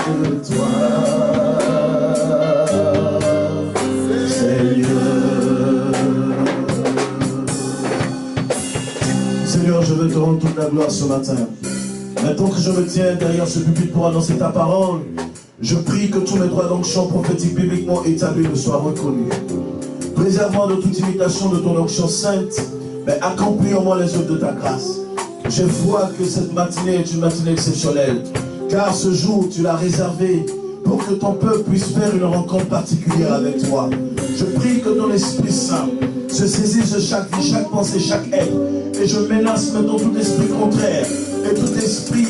de toi, Seigneur. Seigneur, je veux te rendre toute la gloire ce matin. Maintenant que je me tiens derrière ce pupitre pour annoncer ta parole, je prie que tous mes droits d'onction prophétiques bibliquement établis me soient reconnus. Préserve-moi de toute imitation de ton onction sainte, mais accomplis en moi les œuvres de ta grâce. Je vois que cette matinée est une matinée exceptionnelle, car ce jour, tu l'as réservé pour que ton peuple puisse faire une rencontre particulière avec toi. Je prie que ton Esprit Saint se saisisse de chaque vie, chaque pensée, chaque être. Et je menace maintenant tout esprit contraire et tout esprit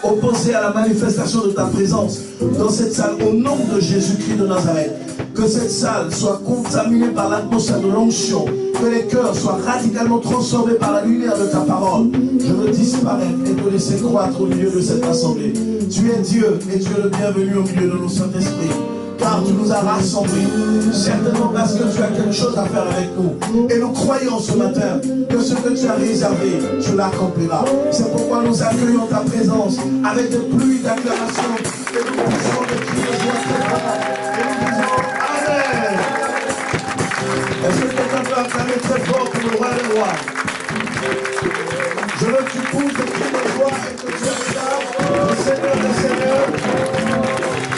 opposé à la manifestation de ta présence dans cette salle au nom de Jésus-Christ de Nazareth. Que cette salle soit contaminée par l'atmosphère de l'onction, que les cœurs soient radicalement transformés par la lumière de ta parole. Je veux disparaître et te laisser croître au milieu de cette assemblée. Tu es Dieu et tu es le bienvenu au milieu de nos Saint-Esprit. Car tu nous as rassemblés, certainement parce que tu as quelque chose à faire avec nous. Et nous croyons ce matin que ce que tu as réservé, tu l'accompliras. C'est pourquoi nous accueillons ta présence avec des pluies d'acclamations. Et nous poussons des cris de joie très forts. Et nous disons Amen. Est-ce que quelqu'un peut acclamer très fort pour le roi des rois? Je veux que tu pousses des cris de joie et que tu acclames le Seigneur des Seigneurs.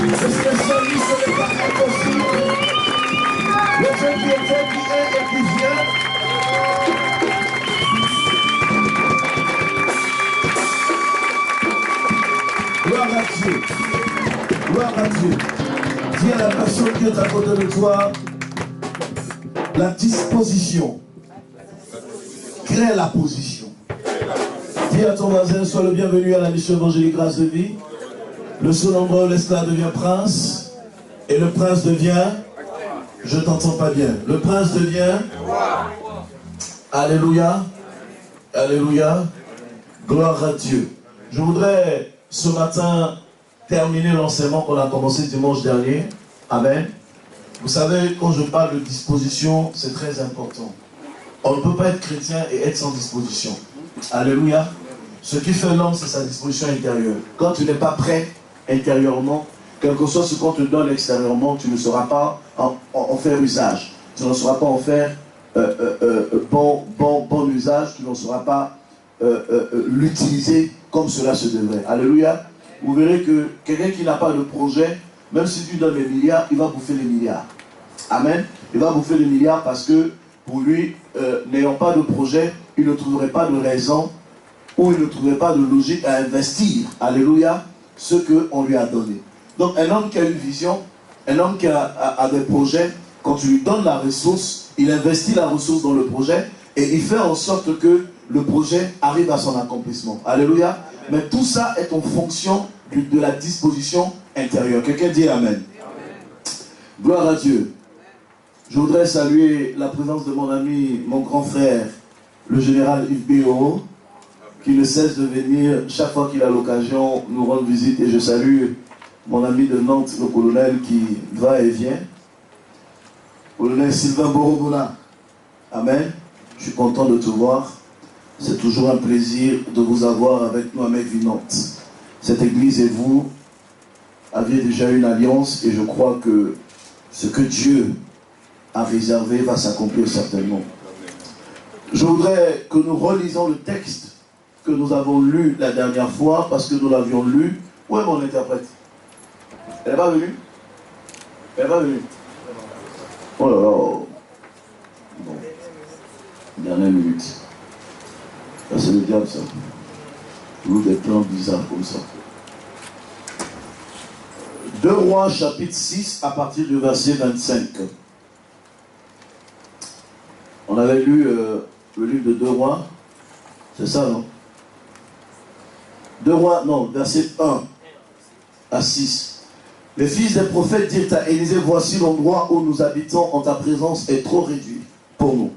C'est celui qui n'est pas impossible. Le Dieu qui était, qui est et qui vient. Gloire à Dieu. Gloire à Dieu. Dis à la personne qui est à côté de toi, la disposition crée la position. Dis à ton voisin, sois le bienvenu à la mission évangélique Grâce de Vie. Le seul endroit où l'esclave devient prince, et le prince devient, je t'entends pas bien, le prince devient, alléluia, alléluia, gloire à Dieu. Je voudrais ce matin terminer l'enseignement qu'on a commencé dimanche dernier, amen. Vous savez, quand je parle de disposition, c'est très important. On ne peut pas être chrétien et être sans disposition, alléluia. Ce qui fait l'homme, c'est sa disposition intérieure. Quand tu n'es pas prêt intérieurement, quel que soit ce qu'on te donne extérieurement, tu ne sauras pas en faire usage. Tu ne sauras pas en faire bon usage, tu ne sauras pas l'utiliser comme cela se devrait. Alléluia. Vous verrez que quelqu'un qui n'a pas de projet, même si tu donnes les milliards, il va bouffer les milliards. Amen. Il va bouffer les milliards parce que pour lui, n'ayant pas de projet, il ne trouverait pas de raison ou il ne trouverait pas de logique à investir. Alléluia. Ce qu'on lui a donné. Donc un homme qui a une vision, un homme qui a des projets, quand tu lui donnes la ressource, il investit la ressource dans le projet et il fait en sorte que le projet arrive à son accomplissement. Alléluia. Mais tout ça est en fonction de la disposition intérieure. Quelqu'un dit Amen. Amen. Gloire à Dieu. Je voudrais saluer la présence de mon ami, mon grand frère, le général Yves Béo, qui ne cesse de venir chaque fois qu'il a l'occasion nous rendre visite. Et je salue mon ami de Nantes, le colonel qui va et vient. Colonel Sylvain Borobona. Amen. Je suis content de te voir. C'est toujours un plaisir de vous avoir avec nous à Nantes. Cette église et vous aviez déjà une alliance et je crois que ce que Dieu a réservé va s'accomplir certainement. Je voudrais que nous relisons le texte que nous avons lu la dernière fois, parce que nous l'avions lu. Où est mon interprète? Elle n'est pas venue? Elle n'est pas venue? Oh là là. Bon. Dernière minute. Ça, c'est le diable, ça. Il ouvre des plans bizarres comme ça. 2 Rois, chapitre 6, à partir du verset 25. On avait lu le livre de 2 Rois. C'est ça, non? 2 Rois, non, verset 1 à 6. Les fils des prophètes dirent à Élisée, voici l'endroit où nous habitons en ta présence est trop réduit pour nous.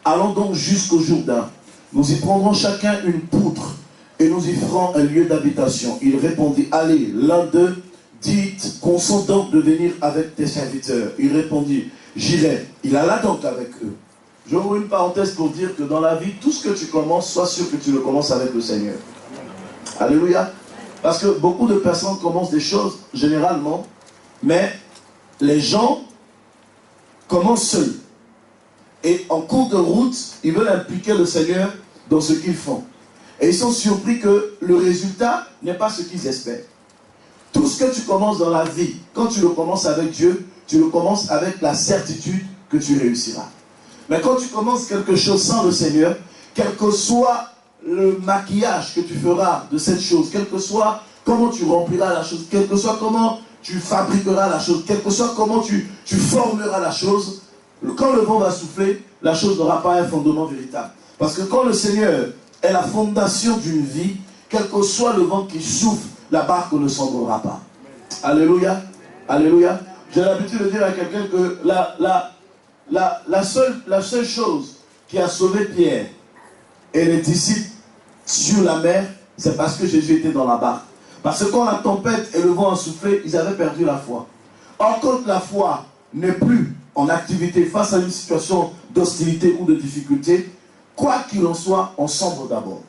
Allons donc jusqu'au Jourdain. Nous y prendrons chacun une poutre et nous y ferons un lieu d'habitation. Il répondit, allez, l'un d'eux dit, consent donc de venir avec tes serviteurs. Il répondit, j'irai. Il alla donc avec eux. J'ouvre une parenthèse pour dire que dans la vie, tout ce que tu commences, sois sûr que tu le commences avec le Seigneur. Alléluia. Parce que beaucoup de personnes commencent des choses, généralement, mais les gens commencent seuls. Et en cours de route, ils veulent impliquer le Seigneur dans ce qu'ils font. Et ils sont surpris que le résultat n'est pas ce qu'ils espèrent. Tout ce que tu commences dans la vie, quand tu le commences avec Dieu, tu le commences avec la certitude que tu réussiras. Mais quand tu commences quelque chose sans le Seigneur, quel que soit le maquillage que tu feras de cette chose, quel que soit comment tu rempliras la chose, quel que soit comment tu fabriqueras la chose, quel que soit comment tu formeras la chose, quand le vent va souffler, la chose n'aura pas un fondement véritable. Parce que quand le Seigneur est la fondation d'une vie, quel que soit le vent qui souffle, la barque ne s'embrasera pas. Alléluia. Alléluia. J'ai l'habitude de dire à quelqu'un que la seule chose qui a sauvé Pierre et les disciples sur la mer, c'est parce que Jésus était dans la barque. Parce que quand la tempête et le vent ont soufflé, ils avaient perdu la foi. Or, quand la foi n'est plus en activité face à une situation d'hostilité ou de difficulté, quoi qu'il en soit, on sombre d'abord.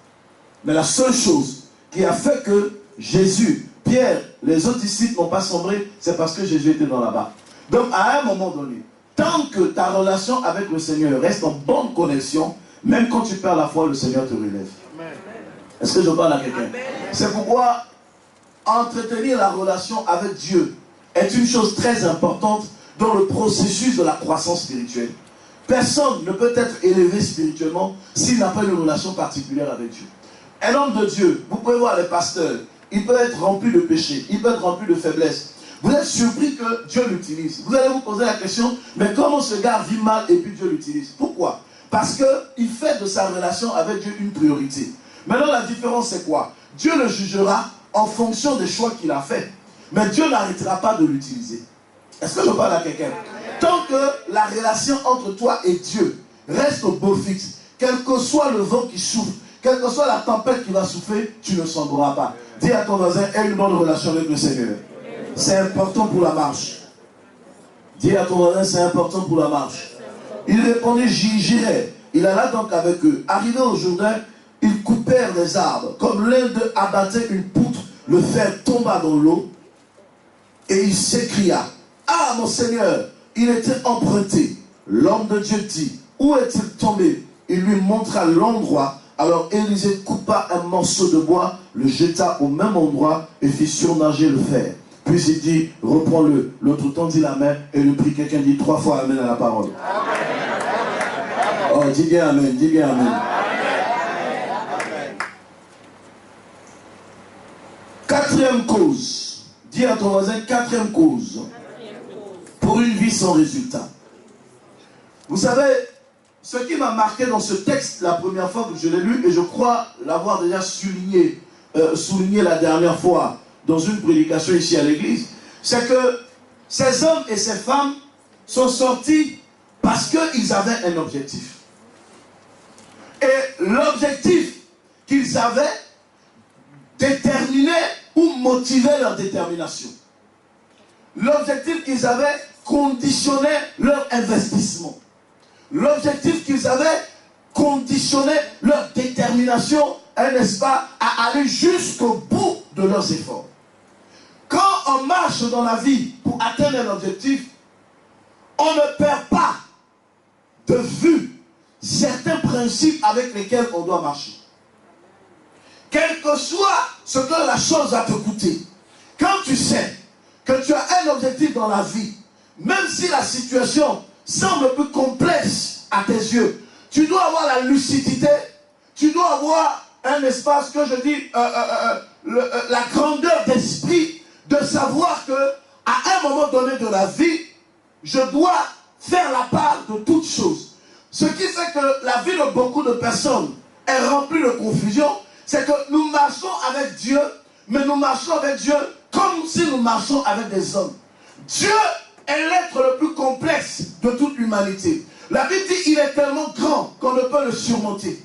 Mais la seule chose qui a fait que Jésus, Pierre, les autres disciples n'ont pas sombré, c'est parce que Jésus était dans la barque. Donc, à un moment donné, tant que ta relation avec le Seigneur reste en bonne connexion, même quand tu perds la foi, le Seigneur te relève. Est-ce que je parle à quelqu'un? C'est pourquoi entretenir la relation avec Dieu est une chose très importante dans le processus de la croissance spirituelle. Personne ne peut être élevé spirituellement s'il n'a pas une relation particulière avec Dieu. Un homme de Dieu, vous pouvez voir les pasteurs, il peut être rempli de péché, il peut être rempli de faiblesse. Vous êtes surpris que Dieu l'utilise. Vous allez vous poser la question, mais comment ce gars vit mal et puis Dieu l'utilise? Pourquoi? Parce qu'il fait de sa relation avec Dieu une priorité. Maintenant, la différence, c'est quoi? Dieu le jugera en fonction des choix qu'il a fait. Mais Dieu n'arrêtera pas de l'utiliser. Est-ce que je parle à quelqu'un? Tant que la relation entre toi et Dieu reste au beau fixe, quel que soit le vent qui souffle, quelle que soit la tempête qui va souffler, tu ne sombreras pas. Dis à ton voisin, aie une bonne relation avec le Seigneur. C'est important pour la marche. Dis à ton voisin, c'est important pour la marche. Il répondit, j'irai. Il alla donc avec eux. Arrivé au Jourdain, ils coupèrent des arbres. Comme l'un d'eux abattait une poutre, le fer tomba dans l'eau. Et il s'écria, ah mon Seigneur, il était emprunté. L'homme de Dieu dit, où est-il tombé? Il lui montra l'endroit. Alors Élisée coupa un morceau de bois, le jeta au même endroit et fit surnager le fer. Puis il dit, reprends-le. L'autre tendit la main et le prit. Quelqu'un dit 3 fois amen à la parole. Amen. Oh, dis bien amen, dis bien amen. Quatrième cause. Dis à ton voisin, quatrième cause. Pour une vie sans résultat. Vous savez, ce qui m'a marqué dans ce texte la première fois que je l'ai lu, et je crois l'avoir déjà souligné la dernière fois dans une prédication ici à l'église, c'est que ces hommes et ces femmes sont sortis parce qu'ils avaient un objectif. Et l'objectif qu'ils avaient déterminait ou motivait leur détermination. L'objectif qu'ils avaient conditionnait leur investissement. L'objectif qu'ils avaient conditionnait leur détermination, n'est-ce pas, à aller jusqu'au bout de leurs efforts. Quand on marche dans la vie pour atteindre un objectif, on ne perd pas de vue certains principes avec lesquels on doit marcher. Quel que soit ce que la chose va te coûter, quand tu sais que tu as un objectif dans la vie, même si la situation semble plus complexe à tes yeux, tu dois avoir la lucidité, tu dois avoir un espace que je dis, la grandeur d'esprit, de savoir que à un moment donné de la vie, je dois faire la part de toutes choses. Ce qui fait que la vie de beaucoup de personnes est remplie de confusion, c'est que nous marchons avec Dieu, mais nous marchons avec Dieu comme si nous marchons avec des hommes. Dieu est l'être le plus complexe de toute l'humanité. La Bible dit qu'il est tellement grand qu'on ne peut le surmonter.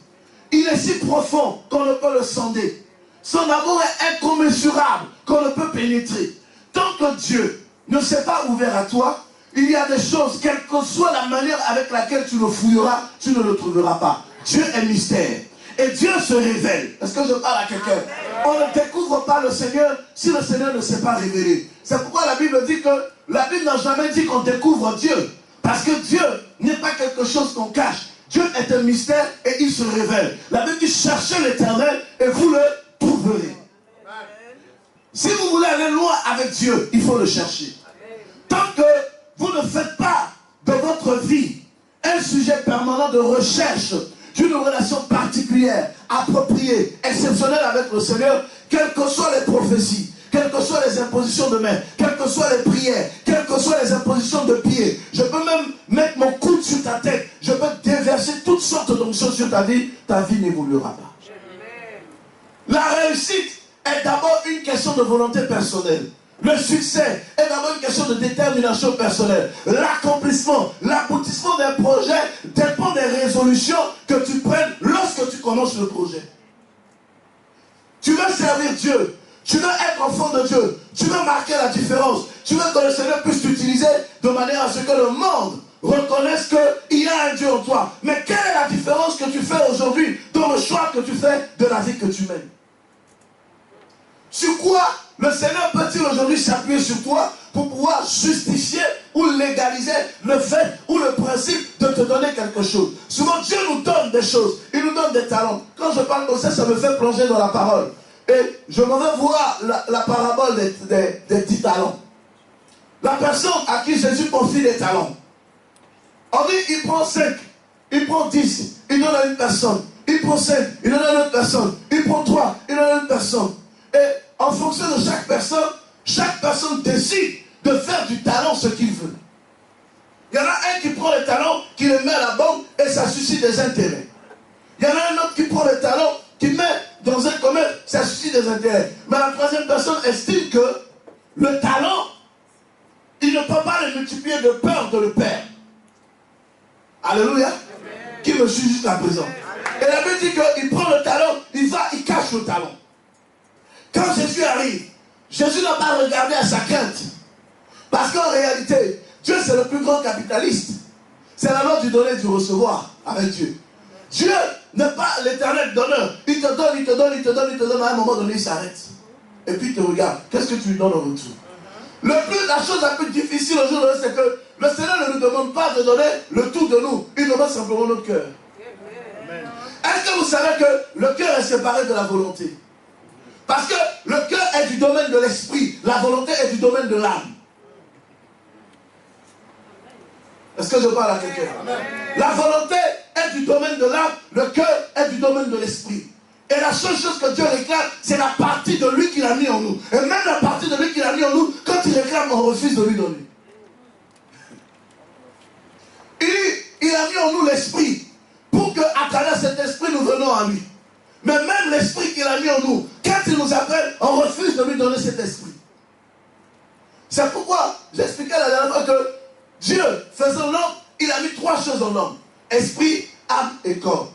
Il est si profond qu'on ne peut le sonder. Son amour est incommensurable qu'on ne peut pénétrer. Tant que Dieu ne s'est pas ouvert à toi, il y a des choses, quelle que soit la manière avec laquelle tu le fouilleras, tu ne le trouveras pas. Dieu est mystère. Et Dieu se révèle. Est-ce que je parle à quelqu'un? On ne découvre pas le Seigneur si le Seigneur ne s'est pas révélé. C'est pourquoi la Bible dit que la Bible n'a jamais dit qu'on découvre Dieu. Parce que Dieu n'est pas quelque chose qu'on cache. Dieu est un mystère et il se révèle. La Bible dit cherchez l'Éternel et vous le trouverez. Si vous voulez aller loin avec Dieu, il faut le chercher. Tant que vous ne faites pas de votre vie un sujet permanent de recherche d'une relation particulière, appropriée, exceptionnelle avec le Seigneur, quelles que soient les prophéties, quelles que soient les impositions de main, quelles que soient les prières, quelles que soient les impositions de pieds, je peux même mettre mon coude sur ta tête, je peux déverser toutes sortes d'onctions sur ta vie n'évoluera pas. La réussite est d'abord une question de volonté personnelle. Le succès est d'abord une question de détermination personnelle. L'accomplissement, l'aboutissement d'un projet dépend des résolutions que tu prennes lorsque tu commences le projet. Tu veux servir Dieu, tu veux être enfant de Dieu, tu veux marquer la différence, tu veux que le Seigneur puisse t'utiliser de manière à ce que le monde reconnaisse qu'il y a un Dieu en toi. Mais quelle est la différence que tu fais aujourd'hui dans le choix que tu fais de la vie que tu mènes? Sur quoi le Seigneur peut-il aujourd'hui s'appuyer sur toi pour pouvoir justifier ou légaliser le fait ou le principe de te donner quelque chose? Souvent Dieu nous donne des choses, il nous donne des talents. Quand je parle comme ça me fait plonger dans la parole. Et je m'en vais voir la parabole des 10 talents. La personne à qui Jésus confie des talents. On dit il prend 5, il prend 10, il donne à une personne. Il prend 5, il donne à une autre personne. Il prend 3, il donne à une autre personne. Et en fonction de chaque personne décide de faire du talent ce qu'il veut. Il y en a un qui prend les talents, qui les met à la banque et ça suscite des intérêts. Il y en a un autre qui prend les talents, qui met dans un commerce, ça suscite des intérêts. Mais la troisième personne estime que le talent, il ne peut pas le multiplier de peur de le perdre. Alléluia. Qui me suit jusqu'à présent. Et la Bible dit qu'il prend le talent, il cache le talent. Quand Jésus arrive, Jésus n'a pas regardé à sa crainte. Parce qu'en réalité, Dieu c'est le plus grand capitaliste. C'est la loi du donner et du recevoir avec Dieu. Dieu n'est pas l'éternel donneur. Il te donne, il te donne, il te donne, il te donne. À un moment donné, il s'arrête. Et puis il te regarde. Qu'est-ce que tu lui donnes en retour? La chose la plus difficile aujourd'hui, c'est que le Seigneur ne nous demande pas de donner le tout de nous. Il demande simplement notre cœur. Est-ce que vous savez que le cœur est séparé de la volonté? Parce que le cœur est du domaine de l'esprit, la volonté est du domaine de l'âme. Est-ce que je parle à quelqu'un? La volonté est du domaine de l'âme, le cœur est du domaine de l'esprit. Et la seule chose que Dieu réclame, c'est la partie de lui qu'il a mis en nous. Et même la partie de lui qu'il a mis en nous, quand il réclame, on refuse de lui donner. Il a mis en nous l'esprit, pour qu'à travers cet esprit, nous venons à lui. Mais même l'esprit qu'il a mis en nous, quand il nous appelle, on refuse de lui donner cet esprit. C'est pourquoi j'expliquais la dernière fois que Dieu, faisant l'homme, il a mis 3 choses en l'homme. Esprit, âme et corps.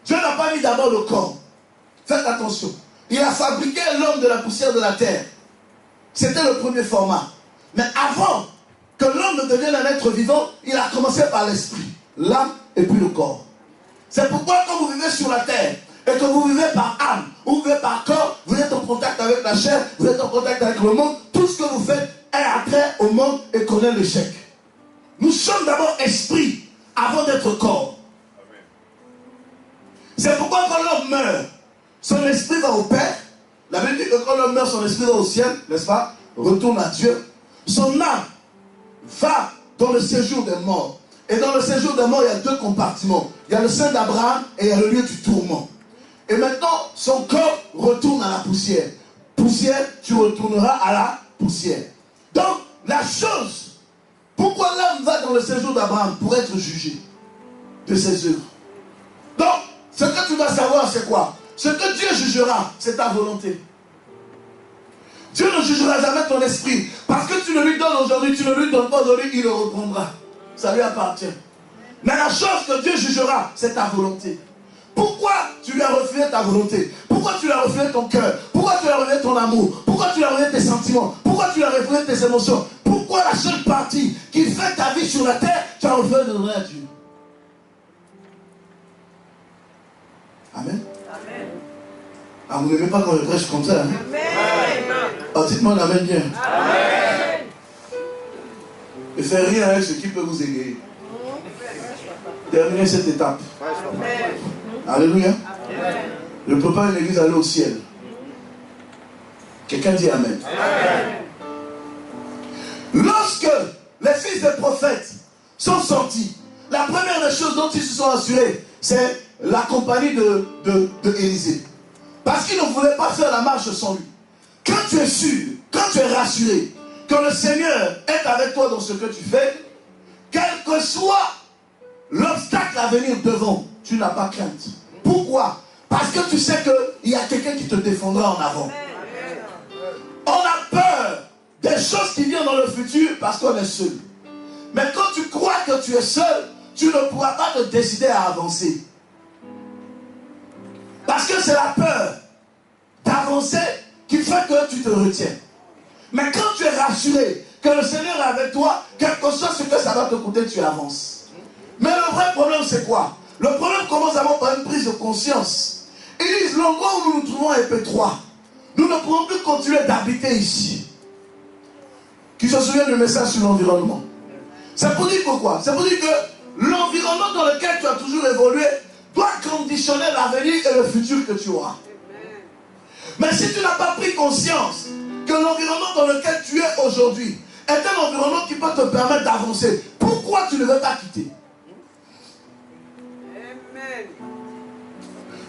Dieu n'a pas mis d'abord le corps. Faites attention. Il a fabriqué l'homme de la poussière de la terre. C'était le premier format. Mais avant que l'homme ne devienne un être vivant, il a commencé par l'esprit, l'âme et puis le corps. C'est pourquoi quand vous vivez sur la terre, et que vous vivez par âme, ou vous vivez par corps, vous êtes en contact avec la chair, vous êtes en contact avec le monde, tout ce que vous faites est attrait au monde et connaît l'échec. Nous sommes d'abord esprit avant d'être corps. C'est pourquoi quand l'homme meurt, son esprit va au Père. La Bible dit que quand l'homme meurt, son esprit va au ciel, n'est-ce pas? Retourne à Dieu. Son âme va dans le séjour des morts. Et dans le séjour des morts, il y a 2 compartiments. Il y a le sein d'Abraham et il y a le lieu du tourment. Et maintenant, son corps retourne à la poussière. Poussière, tu retourneras à la poussière. Donc, la chose, pourquoi l'homme va dans le séjour d'Abraham? Pour être jugé de ses œuvres. Donc, ce que tu dois savoir, c'est quoi? Ce que Dieu jugera, c'est ta volonté. Dieu ne jugera jamais ton esprit. Parce que tu ne lui donnes aujourd'hui, tu ne lui donnes pas aujourd'hui, il le reprendra. Ça lui appartient. Mais la chose que Dieu jugera, c'est ta volonté. Pourquoi tu lui as refusé ta volonté? Pourquoi tu lui as refusé ton cœur? Pourquoi tu lui as refusé ton amour? Pourquoi tu lui as refusé tes sentiments? Pourquoi tu lui as refusé tes émotions? Pourquoi la seule partie qui fait ta vie sur la terre, tu as refusé de donner à Dieu? Amen. Ah, vous n'aimez pas quand je prêche comme ça, hein? Ah, dites-moi un amen bien. Amen. Ne faites rien avec ce qui peut vous égayer. Terminez cette étape. Amen. Alléluia. Amen. Je ne peux pas une église aller au ciel. Quelqu'un dit Amen. Amen. Lorsque les fils des prophètes sont sortis, la première des choses dont ils se sont assurés, c'est la compagnie d'Élisée. Parce qu'ils ne voulaient pas faire la marche sans lui. Quand tu es sûr, quand tu es rassuré, que le Seigneur est avec toi dans ce que tu fais, quel que soit l'obstacle à venir devant, tu n'as pas crainte. Pourquoi? Parce que tu sais qu'il y a quelqu'un qui te défendra en avant. On a peur des choses qui viennent dans le futur parce qu'on est seul. Mais quand tu crois que tu es seul, tu ne pourras pas te décider à avancer. Parce que c'est la peur d'avancer qui fait que tu te retiens. Mais quand tu es rassuré que le Seigneur est avec toi, quel que soit ce que ça va te coûter, tu avances. Mais le vrai problème, c'est quoi? Le problème commence d'abord par une prise de conscience. Ils disent, l'endroit où nous nous trouvons est étroit. Nous ne pouvons plus continuer d'habiter ici. Qui se souvient du message sur l'environnement? C'est pour dire quoi? C'est pour dire que l'environnement dans lequel tu as toujours évolué doit conditionner l'avenir et le futur que tu auras. Mais si tu n'as pas pris conscience que l'environnement dans lequel tu es aujourd'hui est un environnement qui peut te permettre d'avancer, pourquoi tu ne veux pas quitter?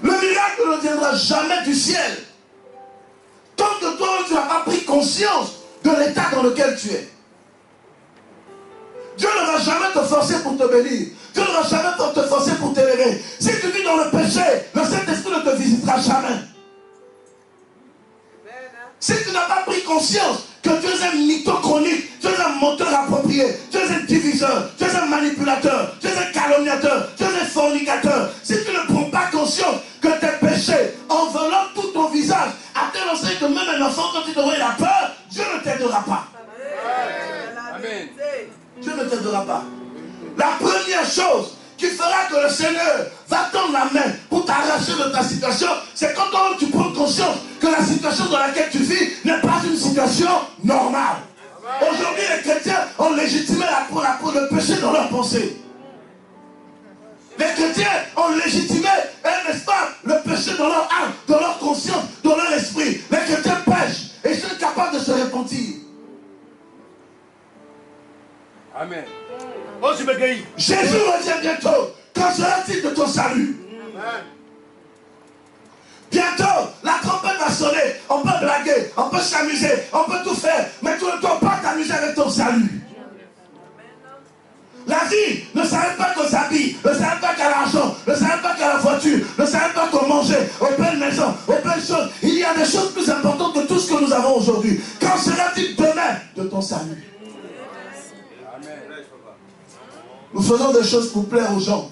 Le miracle ne viendra jamais du ciel tant que toi tu n'as pas pris conscience de l'état dans lequel tu es. Dieu ne va jamais te forcer pour te bénir. Dieu ne va jamais te forcer pour t'élever. Si tu vis dans le péché, le Saint-Esprit ne te visitera jamais. Si tu n'as pas pris conscience que tu es un mytho chronique, tu es un menteur approprié, tu es un diviseur, tu es un manipulateur, tu es un calomniateur, tu es un fornicateur, si tu ne prends pas conscience que tes péchés enveloppent tout ton visage, à tel enseigne que même un enfant, quand il devrait la peur, Dieu ne t'aidera pas. Amen. Dieu ne t'aidera pas. La première chose qui fera que le Seigneur va tendre la main pour t'arracher de ta situation, c'est quand tu prends conscience que la situation dans laquelle tu vis n'est pas une situation normale. Aujourd'hui, les chrétiens ont légitimé le péché dans leurs pensées. Les chrétiens ont légitimé, n'est-ce pas, le péché dans leur âme, dans leur conscience, dans leur esprit. Les chrétiens pêchent et ils sont capables de se repentir. Amen. Oh, je me guéris. Jésus revient bientôt. Quand sera-t-il de ton salut? Amen. Bientôt, la trompette va sonner. On peut blaguer, on peut s'amuser, on peut tout faire. Mais tu ne dois pas t'amuser avec ton salut. La vie ne s'arrête pas qu'aux habits, ne s'arrête pas qu'à l'argent, ne s'arrête pas qu'à la voiture, ne s'arrête pas qu'au manger, aux belles maisons, aux belles choses. Il y a des choses plus importantes que tout ce que nous avons aujourd'hui. Quand sera-t-il demain de ton salut? Nous faisons des choses pour plaire aux gens.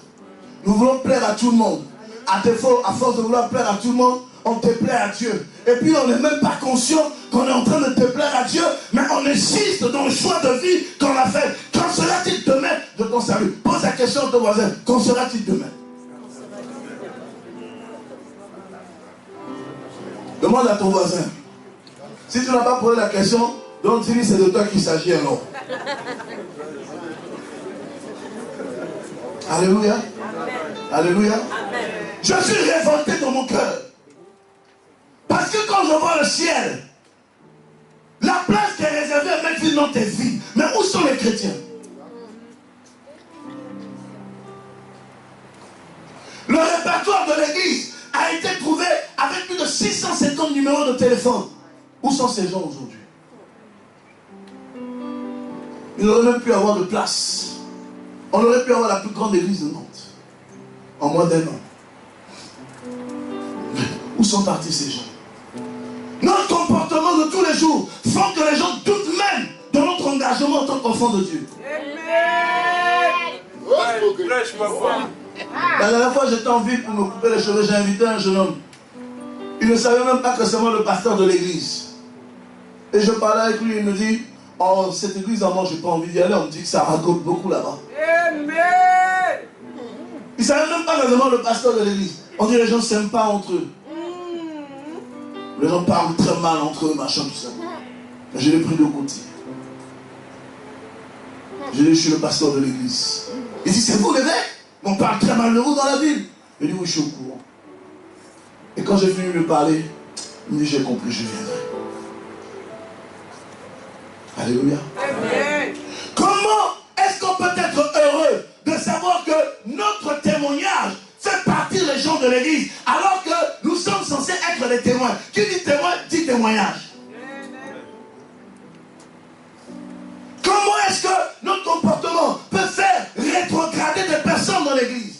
Nous voulons plaire à tout le monde. À défaut, à force de vouloir plaire à tout le monde, on déplaît à Dieu. Et puis on n'est même pas conscient qu'on est en train de déplaire à Dieu, mais on insiste dans le choix de vie qu'on a fait. Quand sera-t-il demain de ton salut? Pose la question à ton voisin. Quand sera-t-il demain? Demande à ton voisin. Si tu n'as pas posé la question, donc dis-lui c'est de toi qu'il s'agit alors. Alléluia. Amen. Alléluia. Amen. Je suis révolté dans mon cœur. Parce que quand je vois le ciel, la place qui est réservée à Melville Nantes est vide. Mais où sont les chrétiens? Le répertoire de l'église a été trouvé avec plus de 650 numéros de téléphone. Où sont ces gens aujourd'hui? Ils n'auraient même pu avoir de place. On aurait pu avoir la plus grande église de Nantes en moins d'un an. Où sont partis ces gens? Notre comportement de tous les jours font que les gens doutent même de notre engagement en tant qu'enfants de Dieu. La dernière fois, j'étais en ville pour me couper les cheveux. J'ai invité un jeune homme. Il ne savait même pas que c'est moi le pasteur de l'église. Et je parlais avec lui, il me dit, oh, cette église, moi, j'ai pas envie d'y aller. On me dit que ça raconte beaucoup là-bas. Il ne savait même pas vraiment le pasteur de l'église. On dit les gens ne s'aiment pas entre eux. Les gens parlent très mal entre eux, machin, tout ça. Je l'ai pris de côté. Je l'ai dit, je suis le pasteur de l'église. Il dit, c'est vous l'évêque? On parle très mal de vous dans la ville. Il dit, oui, je suis au courant. Et quand j'ai fini de lui parler, il me dit, j'ai compris, je viendrai. Alléluia. Amen. Comment est-ce qu'on peut être heureux de savoir que notre témoignage fait partir les gens de l'église alors que nous sommes censés être des témoins? Qui dit témoin, dit témoignage. Comment est-ce que notre comportement peut faire rétrograder des personnes dans l'église?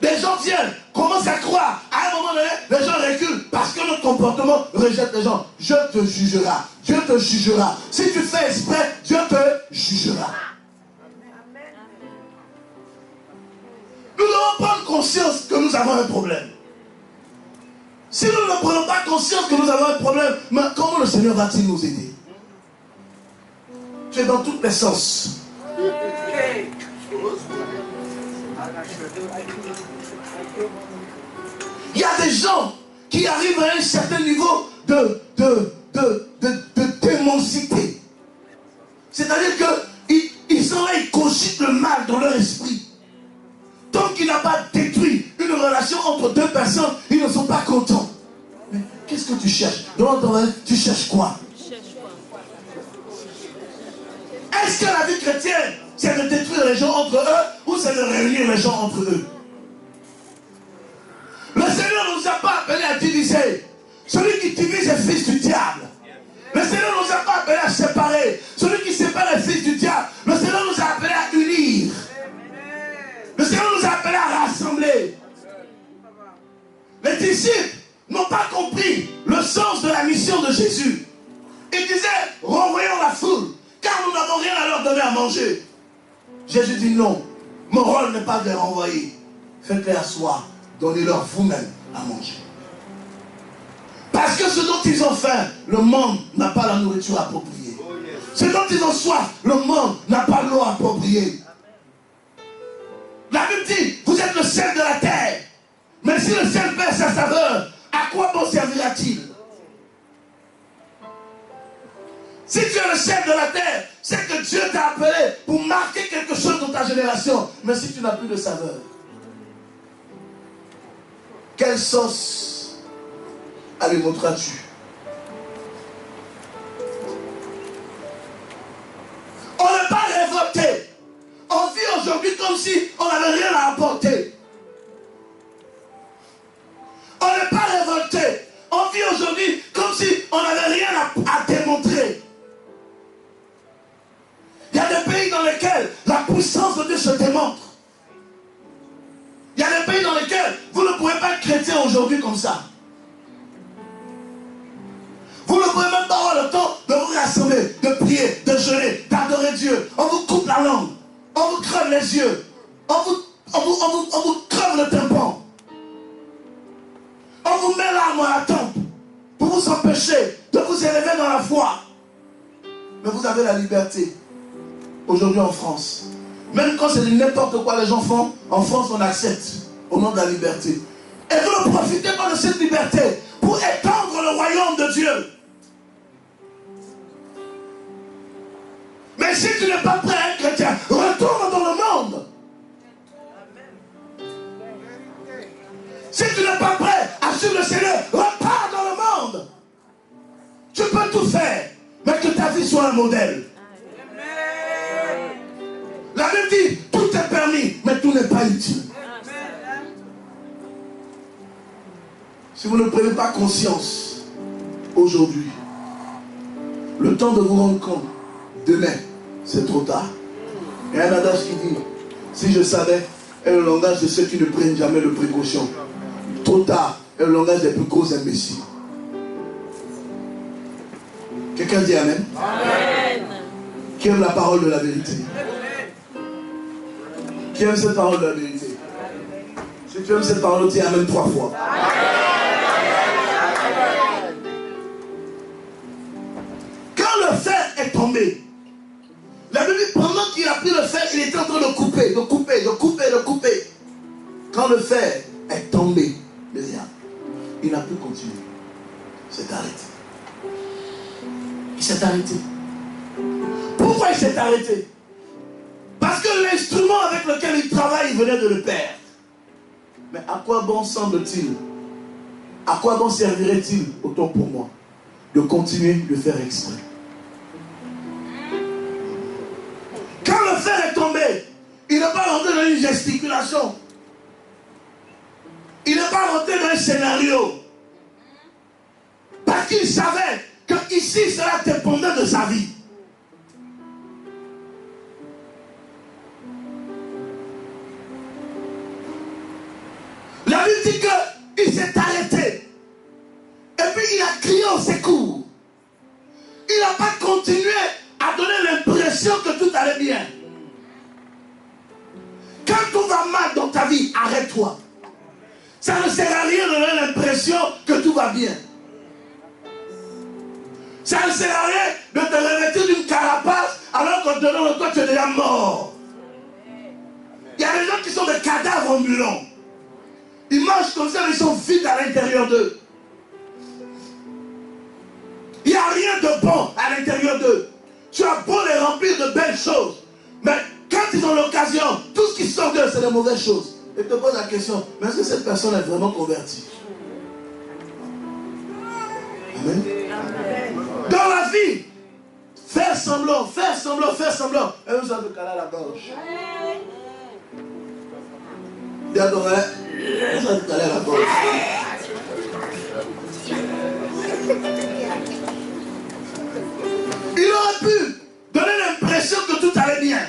Des gens viennent, commencent à croire. À un moment donné, les gens reculent parce que notre comportement rejette les gens. Je te jugerai. Dieu te jugera. Si tu fais exprès, Dieu te jugera. Nous devons prendre conscience que nous avons un problème. Si nous ne prenons pas conscience que nous avons un problème, mais comment le Seigneur va-t-il nous aider? Tu es dans tous les sens. Il y a des gens qui arrivent à un certain niveau de démonsité. C'est-à-dire qu'ils sont là, ils cogitent le mal dans leur esprit. Tant qu'il n'a pas détruit une relation entre deux personnes, ils ne sont pas contents. Mais qu'est-ce que tu cherches? Tu cherches quoi? Est-ce que la vie chrétienne, c'est de détruire les gens entre eux ou c'est de réunir les gens entre eux? Le Seigneur ne nous a pas appelés à diviser. Celui qui divise est fils du diable. Le Seigneur ne nous a pas appelés à séparer. Celui qui sépare est fils du diable. Le Seigneur nous a appelés à unir. Le Seigneur nous a appelés à rassembler. Les disciples n'ont pas compris le sens de la mission de Jésus. Ils disaient, renvoyons la foule, car nous n'avons rien à leur donner à manger. Jésus dit non, mon rôle n'est pas de les renvoyer. Faites-les asseoir, donnez-leur vous-même à manger. Parce que ce dont ils ont faim, le monde n'a pas la nourriture appropriée. Ce dont ils ont soif, le monde n'a pas l'eau appropriée. La Bible dit, vous êtes le sel de la terre. Mais si le sel perd sa saveur, à quoi bon servira-t-il? Si tu es le sel de la terre, c'est que Dieu t'a appelé pour marquer quelque chose dans ta génération. Mais si tu n'as plus de saveur, quelle sauce alimenteras-tu? On n'est pas révolté. On vit aujourd'hui comme si on n'avait rien à apporter. On n'est pas révolté. On vit aujourd'hui comme si on n'avait rien à démontrer. Il y a des pays dans lesquels la puissance de Dieu se démontre. Il y a des pays dans lesquels vous ne pouvez pas être chrétien aujourd'hui comme ça. Vous ne pouvez même pas avoir le temps de vous rassembler, de prier, de jeûner, d'adorer Dieu. On vous coupe la langue. On vous crève les yeux. On vous crève le tympan. On vous met l'arme à la tempe pour vous empêcher de vous élever dans la foi. Mais vous avez la liberté. Aujourd'hui en France. Même quand c'est n'importe quoi les gens font, en France on accepte au nom de la liberté. Et vous ne profitez pas de cette liberté pour étendre le royaume de Dieu. Mais si tu n'es pas prêt à être chrétien, retourne dans le monde. Si tu n'es pas prêt à suivre le Seigneur, repars dans le monde. Tu peux tout faire, mais que ta vie soit un modèle. La Bible dit, tout est permis, mais tout n'est pas utile. Si vous ne prenez pas conscience aujourd'hui, le temps de vous rendre compte, demain, c'est trop tard. Il y a un adage qui dit, si je savais, est le langage de ceux qui ne prennent jamais de précaution. Trop tard est le langage des plus gros imbéciles. Quelqu'un dit Amen? Amen. Qui aime la parole de la vérité? Qui aime cette parole de la vérité? Si tu aimes cette parole, dis Amen 3 fois. Quand le fer est tombé, la Bible dit, pendant qu'il a pris le fer, il était en train de couper, de couper, de couper, de couper. Quand le fer est tombé, il n'a pu continuer. s'est arrêté. Il s'est arrêté. Pourquoi il s'est arrêté? Parce que l'instrument avec lequel il travaille, il venait de le perdre. Mais à quoi bon semble-t-il? À quoi bon servirait-il, autant pour moi, de continuer de faire exprès? Quand le fer est tombé, il n'est pas rentré dans une gesticulation. Il n'est pas rentré dans un scénario. Parce qu'il savait que ici, cela dépendait de sa vie. La Bible dit qu'il s'est arrêté. Et puis il a crié au secours. Il n'a pas continué à donner l'impression que tout allait bien. Quand tout va mal dans ta vie, arrête-toi. Ça ne sert à rien de donner l'impression que tout va bien. Ça ne sert à rien de te revêtir d'une carapace alors qu'au dedans de toi tu es déjà mort. Il y a des gens qui sont des cadavres ambulants. Ils mangent comme ça mais ils sont vides à l'intérieur d'eux. Il n'y a rien de bon à l'intérieur d'eux. Tu as beau les remplir de belles choses, mais quand ils ont l'occasion, tout ce qui sort d'eux, c'est de mauvaises choses. Et te pose la question, mais est-ce que cette personne est vraiment convertie? Amen. Dans la vie, faire semblant, faire semblant, faire semblant. Et vous avez caler la gorge. D'adorer, vous avez caler la gorge. Il aurait pu donner l'impression que tout allait bien.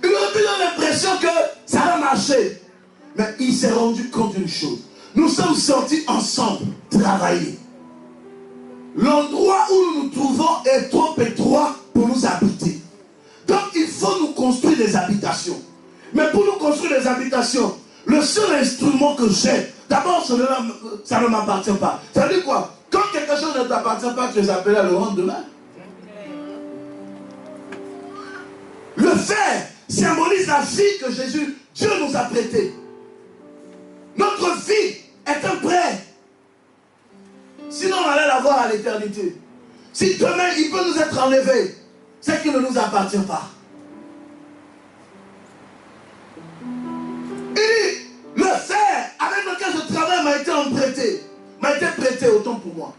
Il aurait pu donner l'impression que ça va marcher. Mais il s'est rendu compte d'une chose. Nous sommes sortis ensemble, travailler. L'endroit où nous nous trouvons est trop étroit pour nous habiter. Donc il faut nous construire des habitations. Mais pour nous construire des habitations, le seul instrument que j'ai, d'abord ça ne m'appartient pas. Ça veut dire quoi? Quand quelque chose ne t'appartient pas, tu les appelles à le rendre demain. Le fer symbolise la vie que Dieu nous a prêtée. Notre vie est un prêt. Sinon on allait l'avoir à l'éternité. Si demain il peut nous être enlevé, c'est qu'il ne nous appartient pas. Il dit, le fer avec lequel je travaille m'a été emprunté. M'a été prêté autant pour moi.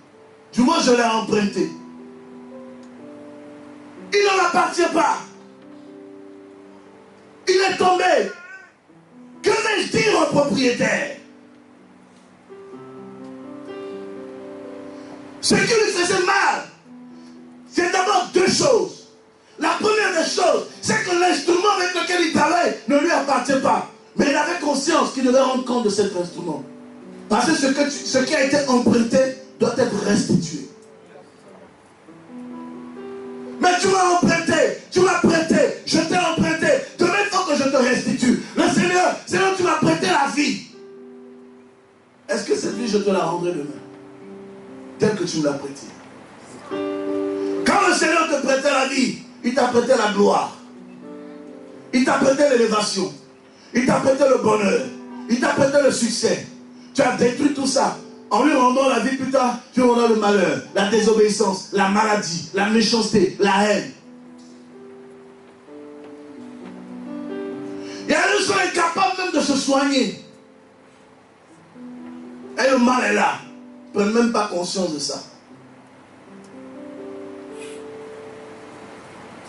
Du moins je l'ai emprunté. Il ne m'appartient pas. Il est tombé. Que vais-je dire au propriétaire? Ce qui lui faisait mal, c'est d'abord deux choses. La première des choses, c'est que l'instrument avec lequel il travaille ne lui appartient pas. Mais il avait conscience qu'il devait rendre compte de cet instrument. Parce que ce qui a été emprunté doit être restitué. Mais tu m'as emprunté, tu m'as prêté, je t'ai emprunté. Demain, il faut que je te restitue. Le Seigneur, tu m'as prêté la vie. Est-ce que cette vie, je te la rendrai demain? Telle que tu me l'as prêtée. Quand le Seigneur te prêtait la vie, il t'a prêté la gloire. Il t'a prêté l'élévation. Il t'a prêté le bonheur. Il t'a prêté le succès. Tu as détruit tout ça. En lui rendant la vie plus tard, tu rendras le malheur, la désobéissance, la maladie, la méchanceté, la haine. Il y a des gens incapables même de se soigner. Et le mal est là. Ils ne prennent même pas conscience de ça.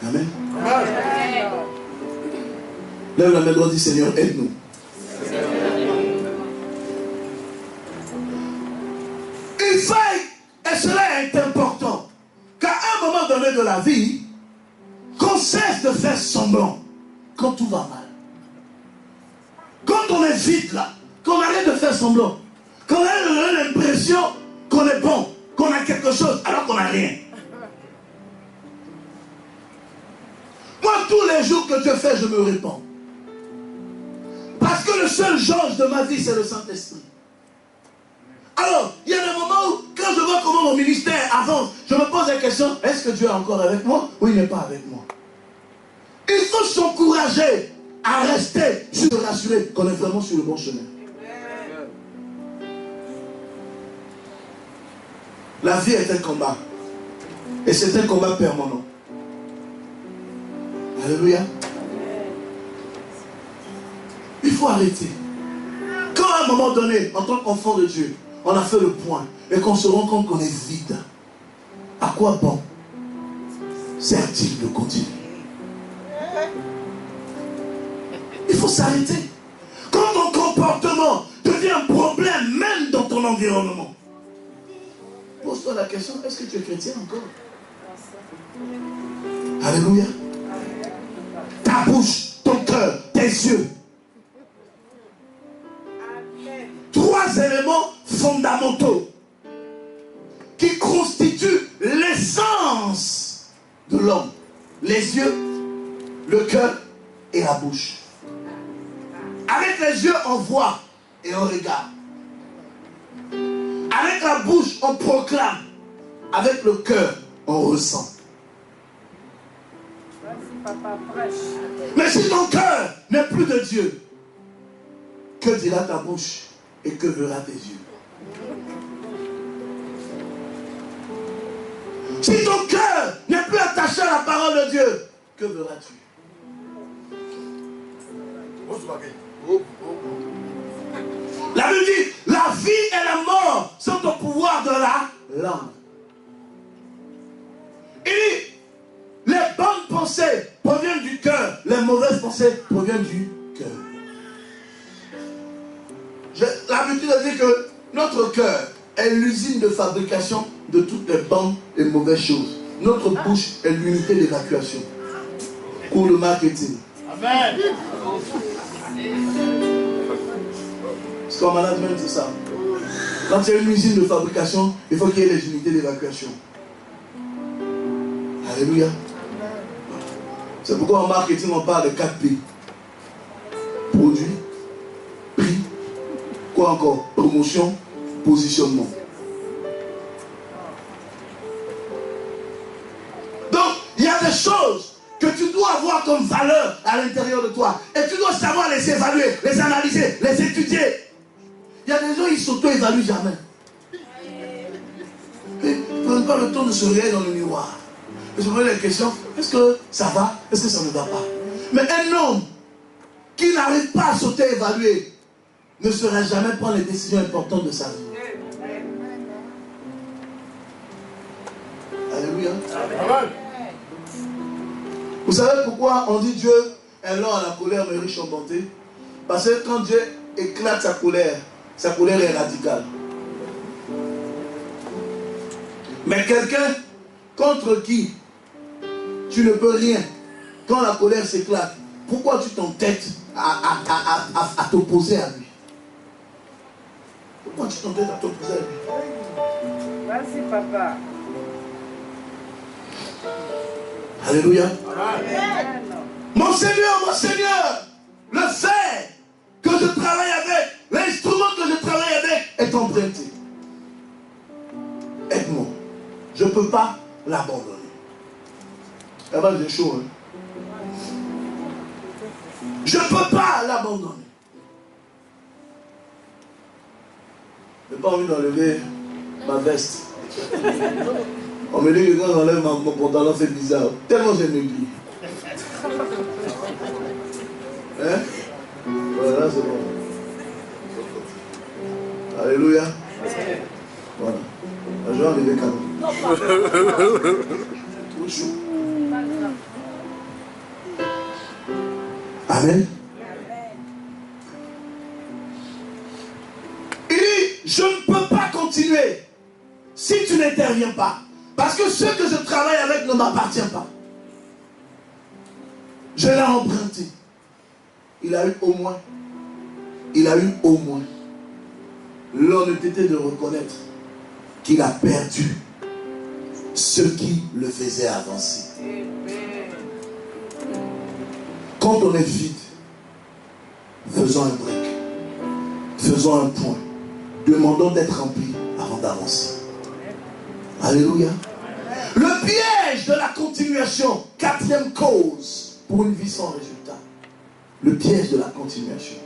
Amen. Amen. Lève la main droite, dit Seigneur, aide-nous. Il faut, et cela est important, qu'à un moment donné de la vie, qu'on cesse de faire semblant quand tout va mal. Quand on est vide là, qu'on arrête de faire semblant, qu'on arrête de donner l'impression qu'on est bon, qu'on a quelque chose alors qu'on n'a rien. Moi, tous les jours que Dieu fait, je me répands. Parce que le seul juge de ma vie, c'est le Saint-Esprit. Alors, il y a des moments où, quand je vois comment mon ministère avance, je me pose la question, est-ce que Dieu est encore avec moi ou il n'est pas avec moi? Il faut s'encourager à rester, se rassurer qu'on est vraiment sur le bon chemin. La vie est un combat. Et c'est un combat permanent. Alléluia. Il faut arrêter. Quand à un moment donné, en tant qu'enfant de Dieu, on a fait le point et qu'on se rend compte qu'on est vide, à quoi bon sert-il de continuer? Il faut s'arrêter. Quand ton comportement devient un problème, même dans ton environnement, pose-toi la question, est-ce que tu es chrétien encore? Alléluia. Ta bouche, ton cœur, tes yeux. Trois éléments fondamentaux qui constituent l'essence de l'homme. Les yeux, le cœur et la bouche. Avec les yeux, on voit et on regarde. Avec la bouche, on proclame. Avec le cœur, on ressent. Mais si ton cœur n'est plus de Dieu, que dira ta bouche et que verra tes yeux? Si ton cœur n'est plus attaché à la parole de Dieu, que verras-tu? La Bible dit, la vie et la mort sont au pouvoir de la langue. Il dit, les bonnes pensées proviennent du cœur, les mauvaises pensées proviennent du cœur. J'ai l'habitude de dire que notre cœur est l'usine de fabrication de toutes les bonnes et mauvaises choses. Notre bouche est l'unité d'évacuation pour le marketing. Amen. Parce qu'en management, c'est ça. Quand il y a une usine de fabrication, il faut qu'il y ait les unités d'évacuation. Alléluia. C'est pourquoi en marketing, on parle de 4 P. Produit, prix, quoi encore? Promotion, positionnement. Donc, il y a des choses que tu dois avoir comme valeur à l'intérieur de toi. Et tu dois savoir les évaluer, les analyser, les étudier. Il y a des gens qui s'auto-évaluent jamais. Ils ne prennent pas le temps de se regarder dans le miroir. Ils se posent la question, est-ce que ça va? Est-ce que ça ne va pas? Mais un homme qui n'arrive pas à s'auto-évaluer ne saura jamais prendre les décisions importantes de sa vie. Alléluia. Amen. Vous savez pourquoi on dit Dieu est lent à la colère mais riche en bonté? Parce que quand Dieu éclate sa colère est radicale. Mais quelqu'un contre qui tu ne peux rien, quand la colère s'éclate, pourquoi tu t'entêtes à t'opposer à lui? Pourquoi tu t'entêtes à t'opposer à lui? Merci, papa. Alléluia. Amen. Mon Seigneur, le fer que je travaille avec, l'instrument que je travaille avec est emprunté. Aide-moi. Je ne peux pas l'abandonner. Eh bien, j'ai chaud. Je ne peux pas l'abandonner. Je n'ai pas envie d'enlever ma veste. On me dit que quand j'enlève mon pantalon, c'est bizarre. Tellement j'ai maigri. Hein? Voilà, c'est bon. Alléluia. Voilà. Je vais enlever cadeau. Trop chaud. Amen. Il dit, je ne peux pas continuer si tu n'interviens pas. Parce que ce que je travaille avec ne m'appartient pas. Je l'ai emprunté. Il a eu au moins l'honnêteté de reconnaître qu'il a perdu ce qui le faisait avancer. Quand on est vide, faisons un break, faisons un point, demandons d'être rempli avant d'avancer. Alléluia. Le piège de la continuation, 4e cause pour une vie sans résultat. Le piège de la continuation.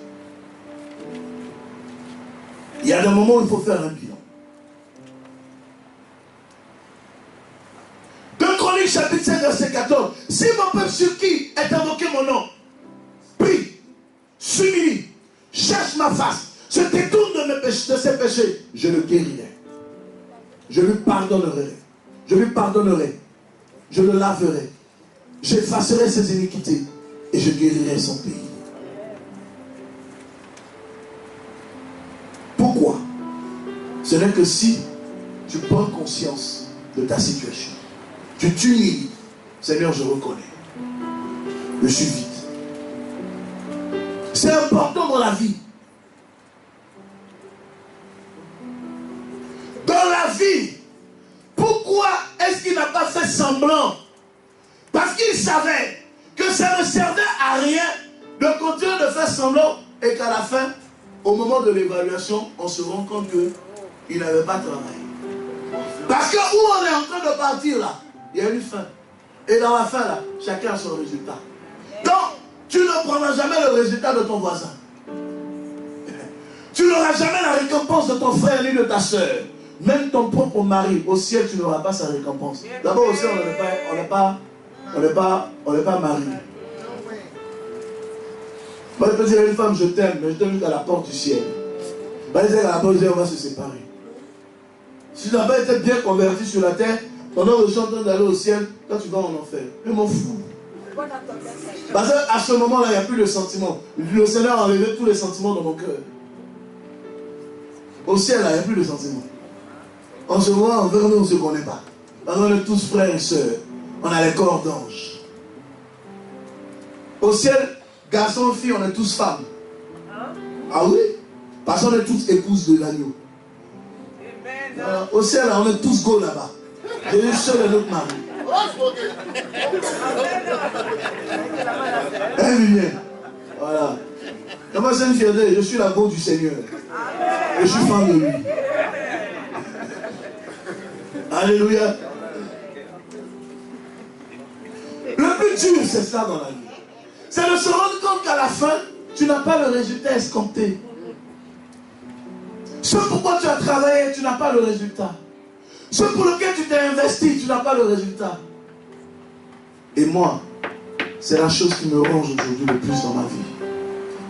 Il y a des moments où il faut faire un bilan. Deutéronome chapitre 5, verset 14. Si mon peuple sur qui est invoqué mon nom, prie, s'humilie, cherche ma face, se détourne de ses péchés, je le guérirai. Je lui pardonnerai. Je lui pardonnerai. Je le laverai. J'effacerai ses iniquités et je guérirai son pays. Pourquoi? Ce n'est que si tu prends conscience de ta situation. Tu t'humilies. Seigneur, je reconnais. Je suis vide. C'est important dans la vie. Dans la vie, pourquoi est-ce qu'il n'a pas fait semblant? Parce qu'il savait que ça ne servait à rien de continuer de faire semblant et qu'à la fin, au moment de l'évaluation, on se rend compte qu'il n'avait pas travaillé. Parce que où on est en train de partir là, il y a une fin. Et dans la fin là, chacun a son résultat. Donc, tu ne prendras jamais le résultat de ton voisin. Tu n'auras jamais la récompense de ton frère ni de ta soeur. Même ton propre mari, au ciel, tu n'auras pas sa récompense. D'abord, au ciel, on n'est pas marié. Moi, je peux dire à une femme, je t'aime, mais je t'aime jusqu'à la porte du ciel. Bah, à la porte du ciel, on va se séparer. Si tu n'as pas été bien converti sur la terre, pendant que je suis en train d'aller au ciel, toi tu vas en enfer. Je m'en fous. Parce qu'à ce moment-là, il n'y a plus de sentiments. Le Seigneur a enlevé tous les sentiments dans mon cœur. Au ciel, là, il n'y a plus de sentiments. En ce moment, envers nous, on ne se connaît pas. Parce qu'on est tous frères et sœurs. On a les corps d'anges. Au ciel, garçons, filles, on est tous femmes. Ah oui? Parce qu'on est tous épouses de l'agneau. Au ciel, là, on est tous go là-bas. Jésus seul est notre mari. Voilà. Comment c'est une fierté? Je suis la go du Seigneur. Et je suis fan de lui. Alléluia. Le plus dur, c'est ça dans la vie. C'est de se rendre compte qu'à la fin, tu n'as pas le résultat escompté. Ce pourquoi tu as travaillé, tu n'as pas le résultat. Ce pour lequel tu t'es investi, tu n'as pas le résultat. Et moi, c'est la chose qui me ronge aujourd'hui le plus dans ma vie.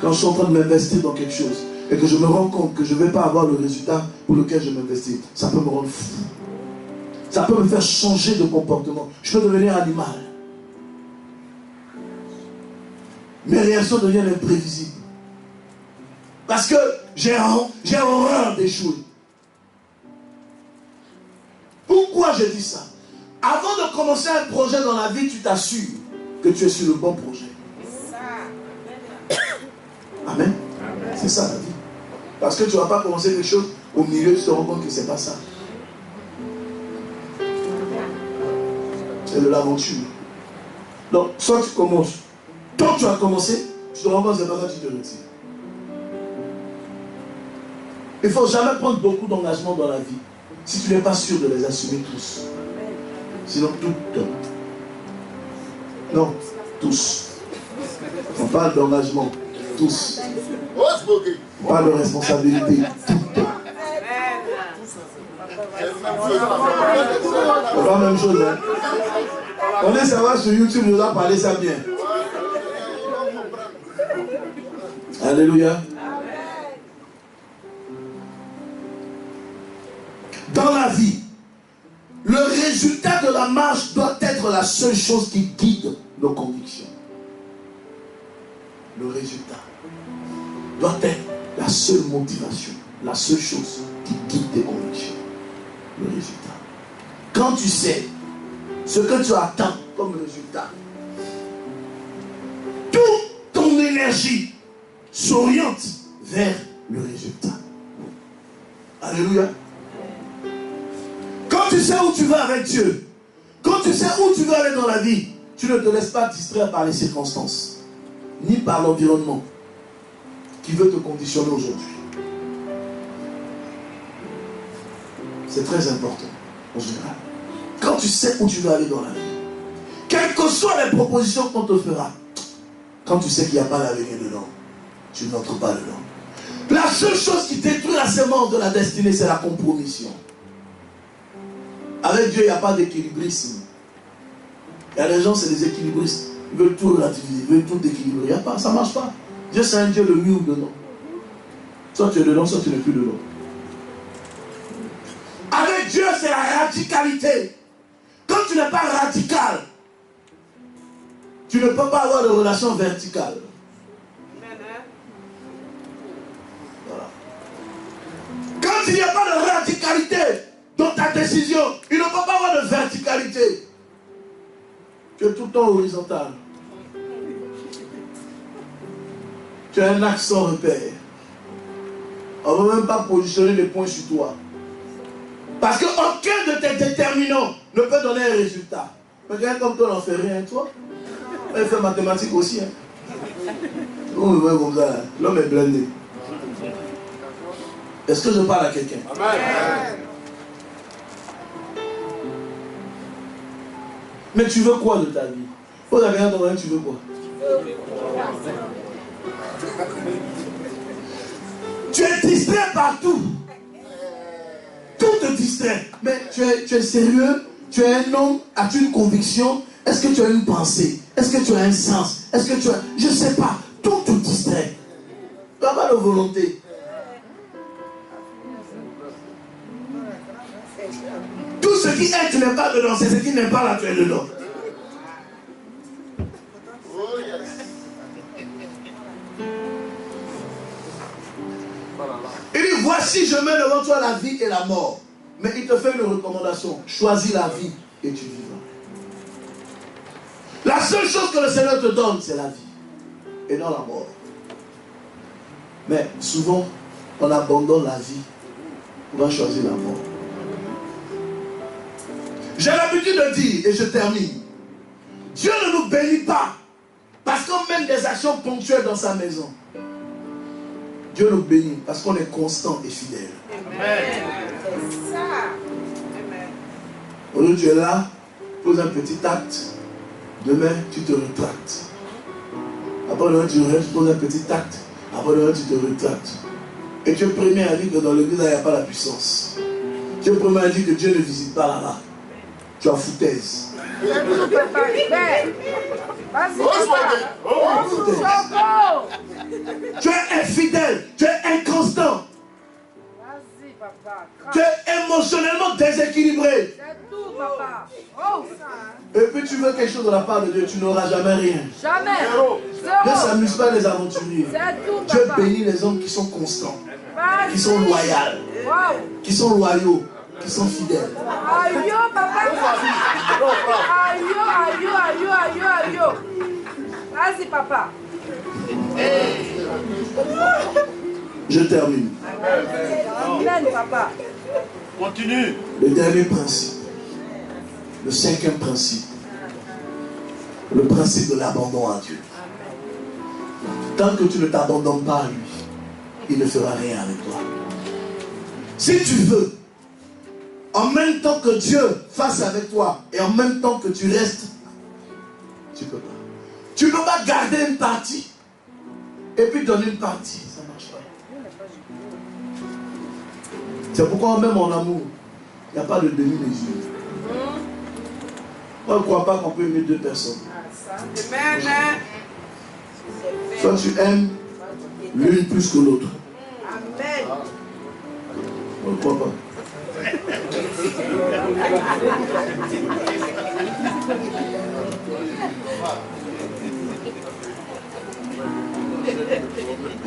Quand je suis en train de m'investir dans quelque chose et que je me rends compte que je ne vais pas avoir le résultat pour lequel je m'investis, ça peut me rendre fou. Ça peut me faire changer de comportement. Je peux devenir animal. Mes réactions deviennent imprévisibles. Parce que j'ai horreur d'échouer. Pourquoi je dis ça? Avant de commencer un projet dans la vie, tu t'assures que tu es sur le bon projet. Amen. C'est ça la vie. Parce que tu ne vas pas commencer quelque chose, au milieu tu te rends compte que ce n'est pas ça. C'est de l'aventure. Donc, soit tu commences. Tant que tu as commencé, tu te rends compte que ce n'est pas ça, tu te retires. Il ne faut jamais prendre beaucoup d'engagements dans la vie si tu n'es pas sûr de les assumer tous. Sinon, tout. Non, tous. On parle d'engagement, tous. On parle de responsabilité, tout. C'est pas la même chose, hein. On est savoir sur YouTube, nous a parlé ça bien. Alléluia. Dans la vie, le résultat de la marche doit être la seule chose qui guide nos convictions. Le résultat doit être la seule motivation, la seule chose qui guide tes convictions. Le résultat. Quand tu sais ce que tu attends comme résultat, toute ton énergie s'oriente vers le résultat. Alléluia. Quand tu sais où tu vas avec Dieu, quand tu sais où tu veux aller dans la vie, tu ne te laisses pas distraire par les circonstances, ni par l'environnement qui veut te conditionner aujourd'hui. C'est très important, en général. Quand tu sais où tu veux aller dans la vie, quelles que soient les propositions qu'on te fera, quand tu sais qu'il n'y a pas l'avenir dedans, tu n'entres pas dedans. La seule chose qui détruit la sémence de la destinée, c'est la compromission. Avec Dieu, il n'y a pas d'équilibrisme. Il y a des gens, c'est des équilibristes. Ils veulent tout relativiser, ils veulent tout équilibrer. Il y a pas, ça ne marche pas. Dieu, c'est un Dieu de oui ou de non. Soit tu es dedans, soit tu n'es plus dedans. Avec Dieu, c'est la radicalité. Quand tu n'es pas radical, tu ne peux pas avoir de relation verticale. Voilà. Quand il n'y a pas de radicalité dans ta décision, il ne peut pas avoir de verticalité. Tu es tout le temps horizontal. Tu as un axe sans repère. On ne veut même pas positionner les points sur toi. Parce qu'aucun de tes déterminants ne peut donner un résultat. Mais quelqu'un comme toi n'en fait rien, toi. Il fait mathématiques aussi. On me voit comme ça. L'homme est blindé. Est-ce que je parle à quelqu'un? Amen. Mais tu veux quoi de ta vie? Pose à quelqu'un de tu veux quoi? Tu es distrait partout. Tout te distrait. Mais tu es sérieux? Tu es un homme? As-tu une conviction? Est-ce que tu as une pensée? Est-ce que tu as un sens? Est-ce que tu as... Je ne sais pas. Tout te distrait. Tu n'as pas de volonté. Tout ce qui est, tu n'es pas dedans. C'est ce qui n'est pas là, tu es dedans. Il dit, voici, je mets devant toi la vie et la mort. Mais il te fait une recommandation. Choisis la vie et tu vivras. La seule chose que le Seigneur te donne, c'est la vie. Et non la mort. Mais souvent, on abandonne la vie. On va choisir la mort. J'ai l'habitude de dire, et je termine, Dieu ne nous bénit pas parce qu'on mène des actions ponctuelles dans sa maison. Dieu nous bénit parce qu'on est constant et fidèle. Amen. C'est ça. Amen. Aujourd'hui, tu es là, pose un petit acte. Demain, tu te retractes. Après demain, tu poses un petit acte. Après demain, tu te retractes. Et tu es premier à dire que dans l'église, il n'y a pas la puissance. Tu es premier à dire que Dieu ne visite pas là-bas. Tu as foutaise. Tu es infidèle, tu es inconstant. Tu es émotionnellement déséquilibré. Et puis tu veux quelque chose de la part de Dieu, tu n'auras jamais rien. Jamais. Dieu ne s'amuse pas les aventuriers. Dieu bénit les hommes qui sont constants, qui sont loyaux, qui sont loyaux, qui sont fidèles. Aïe, papa. Aïe, aïe, aïe, aïe, aïe. Vas-y, papa. Je termine. Amen, papa. Continue. Le dernier principe. Le cinquième principe. Le principe de l'abandon à Dieu. Tant que tu ne t'abandonnes pas à lui, il ne fera rien avec toi. Si tu veux, en même temps que Dieu fasse avec toi et en même temps que tu restes, tu ne peux pas. Tu ne peux pas garder une partie et puis donner une partie. Ça ne marche pas. C'est pourquoi même en amour, il n'y a pas de demi-mesure. On ne croit pas qu'on peut aimer deux personnes. Soit tu aimes l'une plus que l'autre. Amen. On ne croit pas.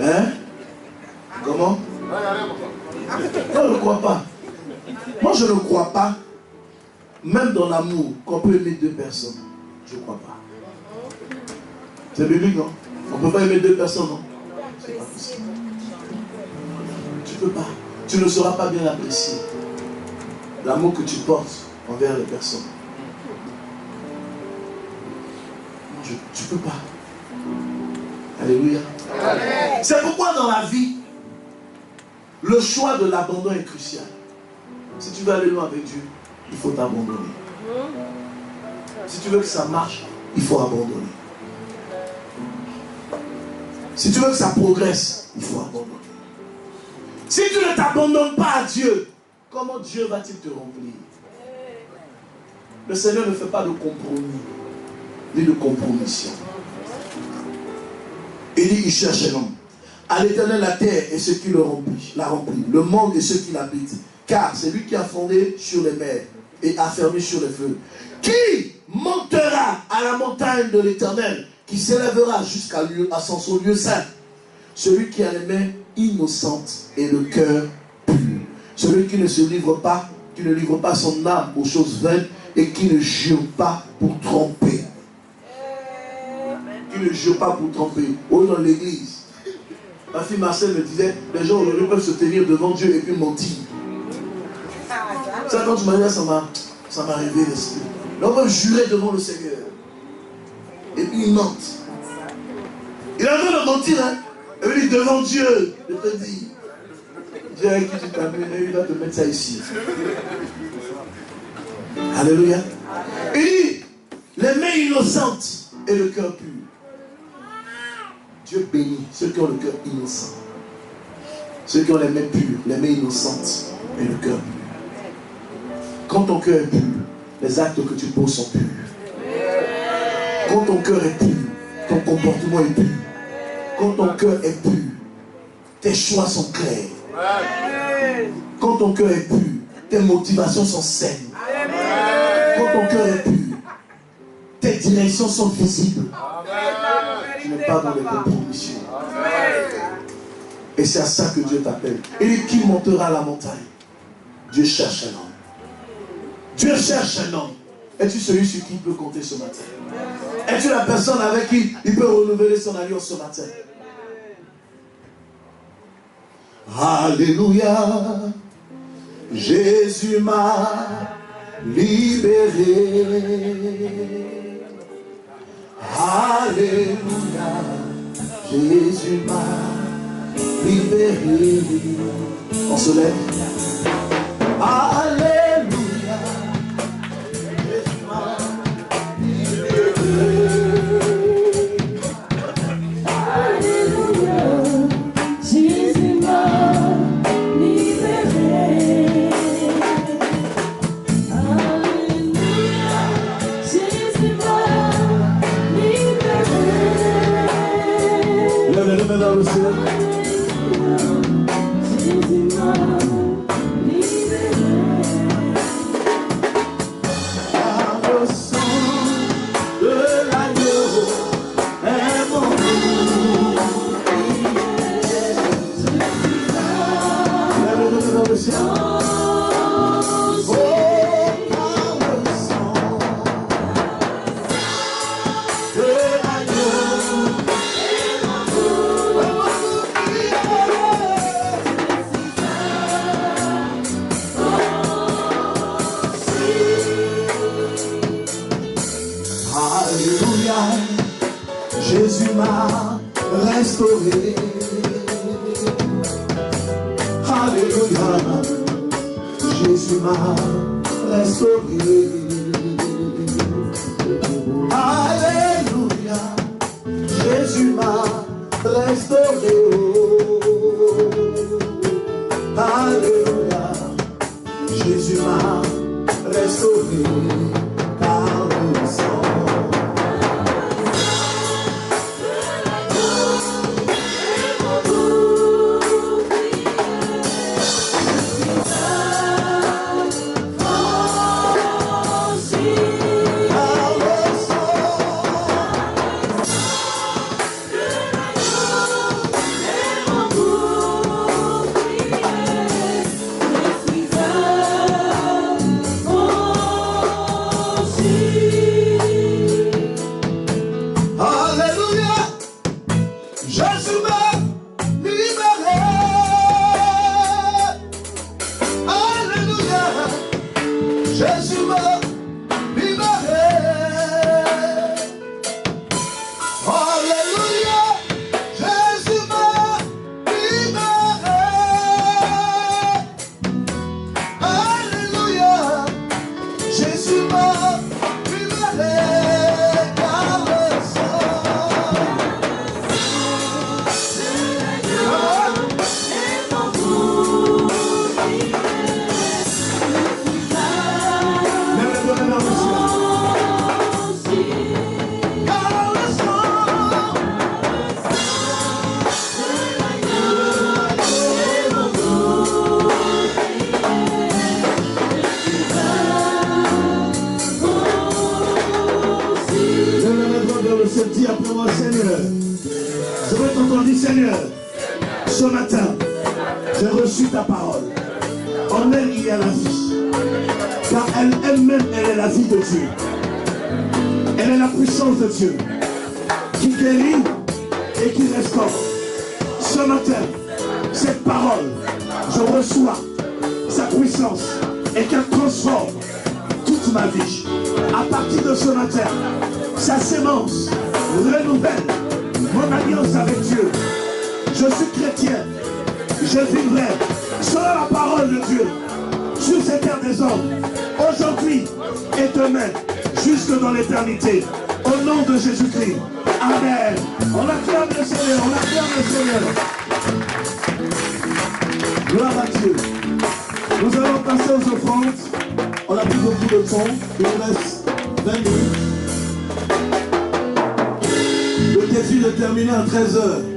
Hein? Comment? On ne croit pas. Moi je ne crois pas, même dans l'amour, qu'on peut aimer deux personnes. Je ne crois pas. C'est biblique, non? On ne peut pas aimer deux personnes, non? C'est pas possible. Tu ne peux pas. Tu ne sauras pas bien apprécier l'amour que tu portes envers les personnes. Tu ne peux pas. Alléluia. C'est pourquoi dans la vie, le choix de l'abandon est crucial. Si tu veux aller loin avec Dieu, il faut t'abandonner. Si tu veux que ça marche, il faut abandonner. Si tu veux que ça progresse, il faut abandonner. Si tu ne t'abandonnes pas à Dieu, comment Dieu va-t-il te remplir? Le Seigneur ne fait pas de compromis. ni de compromission. Il dit, il cherche un homme. À l'Éternel la terre et ce qui la remplit, le monde et ceux qui l'habitent. Car c'est lui qui a fondé sur les mers et a fermé sur les fleuves. Qui montera à la montagne de l'Éternel, qui s'élèvera jusqu'à son lieu saint? Celui qui a les mains innocentes et le cœur pur. Celui qui ne se livre pas, qui ne livre pas son âme aux choses vaines et qui ne jure pas pour tromper. Qui ne jure pas pour tromper. Oh, dans l'église, ma fille Marcel me disait, les gens aujourd'hui peuvent se tenir devant Dieu et puis mentir. Ça, quand tu m'as dit, ça m'a réveillé l'esprit. L'on peut jurer devant le Seigneur. Et puis il ment. Il a besoin de mentir, hein. Et puis devant Dieu, je te dis, Dieu avec qui tu t'amuses, il va te mettre ça ici. Alléluia. Il dit, les mains innocentes et le cœur pur. Dieu bénit ceux qui ont le cœur innocent. Ceux qui ont les mains pures, les mains innocentes et le cœur pur. Quand ton cœur est pur, les actes que tu poses sont purs. Quand ton cœur est pur, ton comportement est pur. Quand ton cœur est pur, tes choix sont clairs. Quand ton cœur est pur, tes motivations sont saines. Quand ton cœur est pur, tes directions sont visibles. Tu n'es pas dans les compromissions. Et c'est à ça que Dieu t'appelle. Et dit, qui montera à la montagne? Dieu cherche un homme. Dieu cherche un homme. Es-tu celui sur qui il peut compter ce matin? Es-tu la personne avec qui il peut renouveler son alliance ce matin? Alléluia. Jésus m'a libéré. Alléluia. Jésus m'a libéré. On se lève. Alléluia. Jésus m'a restauré. Alléluia. Jésus m'a restauré. Alléluia. Jésus m'a restauré. Alléluia. Jésus m'a restauré par le sang. se dit après moi, Seigneur, je veux t'entendre dire, Seigneur, ce matin, j'ai reçu ta parole. En elle, il y a la vie. Car elle-même, elle est la vie de Dieu. Elle est la puissance de Dieu qui guérit et qui restaure. Ce matin, cette parole, je reçois sa puissance et qu'elle transforme toute ma vie. À partir de ce matin, sa sémence renouvelle mon alliance avec Dieu. Je suis chrétien, je vivrai selon la parole de Dieu sur cette terre des hommes, aujourd'hui et demain, jusque dans l'éternité. Au nom de Jésus-Christ. Amen. On acclame le Seigneur, on acclame le Seigneur. Gloire à Dieu. Nous allons passer aux offrandes. On a pris beaucoup de temps. Il nous reste 20 minutes. Le défi est terminé à 13h.